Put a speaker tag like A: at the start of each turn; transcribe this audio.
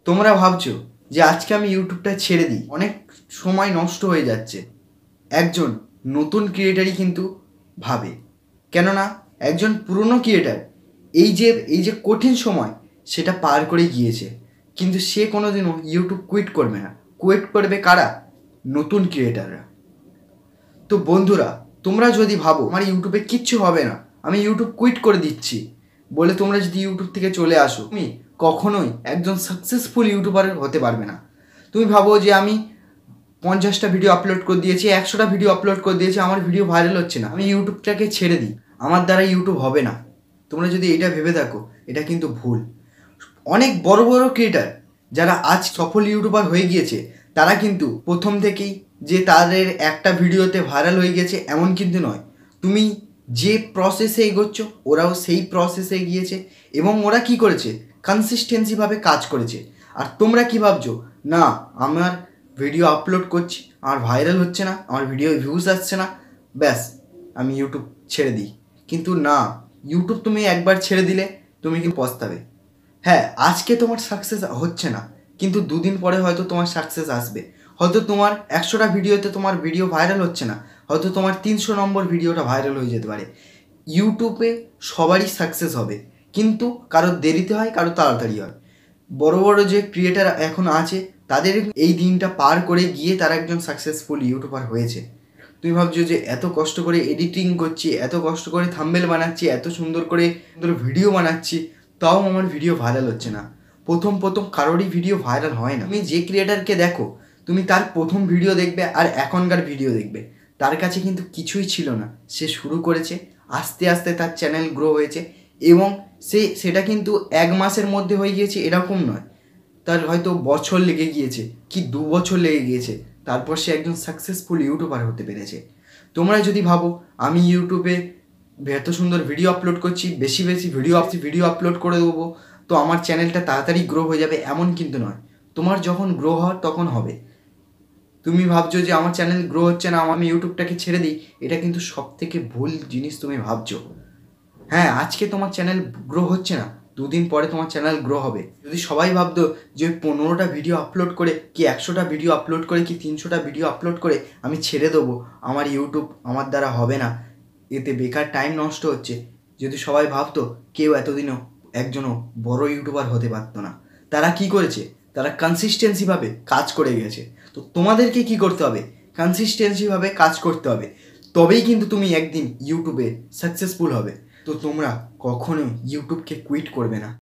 A: তোমরা ভাবছো যে আজকে আমি ইউটিউবটা ছেড়ে দিই, অনেক সময় নষ্ট হয়ে যাচ্ছে। একজন নতুন ক্রিয়েটারই কিন্তু ভাবে, কেননা একজন পুরনো ক্রিয়েটার এই যে কঠিন সময় সেটা পার করে গিয়েছে, কিন্তু সে কোনোদিনও ইউটিউব কুইট করবে না। কুইট করবে কারা? নতুন ক্রিয়েটাররা। তো বন্ধুরা, তোমরা যদি ভাবো আমার ইউটিউবে কিচ্ছু হবে না, আমি ইউটিউব কুইট করে দিচ্ছি বলে তোমরা যদি ইউটিউব থেকে চলে আসো, তুমি কখনোই একজন সাকসেসফুল ইউটিউবার হতে পারবে না। তুমি ভাবো যে আমি 50টা ভিডিও আপলোড করে দিয়েছি, 100টা ভিডিও আপলোড করে দিয়েছি, আমার ভিডিও ভাইরাল হচ্ছে না, আমি ইউটিউবটাকে ছেড়ে দিই, আমার দ্বারা ইউটিউব হবে না। তোমরা যদি এটা ভেবে থাকো, এটা কিন্তু ভুল। অনেক বড় বড় ক্রিয়েটার যারা আজ সফল ইউটিউবার হয়ে গিয়েছে, তারা কিন্তু প্রথম থেকেই যে তাদের একটা ভিডিওতে ভাইরাল হয়ে গেছে এমন কিন্তু নয়। তুমি যে প্রসেসে এগোচ্ছ, ওরাও সেই প্রসেসে গিয়েছে এবং ওরা কি করেছে? কনসিস্টেন্সিভাবে কাজ করেছে। আর তোমরা কি ভাবছো? না, আমার ভিডিও আপলোড করছি, আমার ভাইরাল হচ্ছে না, আমার ভিডিও ভিউজ আসছে না, ব্যাস আমি ইউটিউব ছেড়ে দিই। কিন্তু না, ইউটিউব তুমি একবার ছেড়ে দিলে তুমি কি পস্তাবে। হ্যাঁ, আজকে তোমার সাকসেস হচ্ছে না, কিন্তু দুদিন পরে হয়তো তোমার সাকসেস আসবে। হয়তো তোমার 100টা ভিডিওতে তোমার ভিডিও ভাইরাল হচ্ছে না, হয়তো তোমার 300 নম্বর ভিডিওটা ভাইরাল হয়ে যেতে পারে। ইউটিউবে সবারই সাকসেস হবে, কিন্তু কারো দেরিতে হয়, কারো তাড়াতাড়ি হয়। বড় বড় যে ক্রিয়েটার এখন আছে, তাদের এই দিনটা পার করে গিয়ে তারা একজন সাকসেসফুল ইউটিউবার হয়েছে। তুমি ভাবছো যে এত কষ্ট করে এডিটিং করছি, এত কষ্ট করে থাম্বনেল বানাচ্ছি, এত সুন্দর করে ভিডিও বানাচ্ছি, তাও আমার ভিডিও ভাইরাল হচ্ছে না। প্রথম কারোরই ভিডিও ভাইরাল হয় না। তুমি যে ক্রিয়েটারকে দেখো, তুমি তার প্রথম ভিডিও দেখবে আর এখনকার ভিডিও দেখবে, তার কাছে কিন্তু কিছুই ছিল না। সে শুরু করেছে, আস্তে আস্তে তার চ্যানেল গ্রো হয়েছে এবং সেটা কিন্তু 1 মাসের মধ্যে হয়ে গিয়েছে এরকম নয়, তার হয়তো বছর লেগে গিয়েছে কি 2 বছর লেগে গিয়েছে, তারপর সে একজন সাকসেসফুল ইউটিউবার হতে পেরেছে। তোমরা যদি ভাবো আমি ইউটিউবে এত সুন্দর ভিডিও আপলোড করছি, বেশি ভিডিও আপলোড করে দেবো, তো আমার চ্যানেলটা তাড়াতাড়ি গ্রো হয়ে যাবে, এমন কিন্তু নয়। তোমার যখন গ্রো হওয়ার তখন হবে। তুমি ভাবছো যে আমার চ্যানেল গ্রো হচ্ছে না, আমি ইউটিউবটাকে ছেড়ে দিই, এটা কিন্তু সবথেকে ভুল জিনিস তুমি ভাবছো। হ্যাঁ, আজকে তোমার চ্যানেল গ্রো হচ্ছে না, দুদিন পরে তোমার চ্যানেল গ্রো হবে। যদি সবাই ভাবতো যে 15টা ভিডিও আপলোড করে কি 100টা ভিডিও আপলোড করে কি 300টা ভিডিও আপলোড করে আমি ছেড়ে দেবো, আমার ইউটিউব আমার দ্বারা হবে না, এতে বেকার টাইম নষ্ট হচ্ছে, যদি সবাই ভাবতো, কেউ এতদিনও একজনও বড় ইউটিউবার হতে পারতো না। তারা কি করেছে? তারা কনসিস্টেন্সিভাবে কাজ করে গেছে। তো তোমাদেরকে কি করতে হবে? কনসিস্টেন্সিভাবে কাজ করতে হবে, তবেই কিন্তু তুমি একদিন ইউটিউবে সাকসেসফুল হবে। তো তোমরা কখনো ইউটিউবকে কুইট করবে না।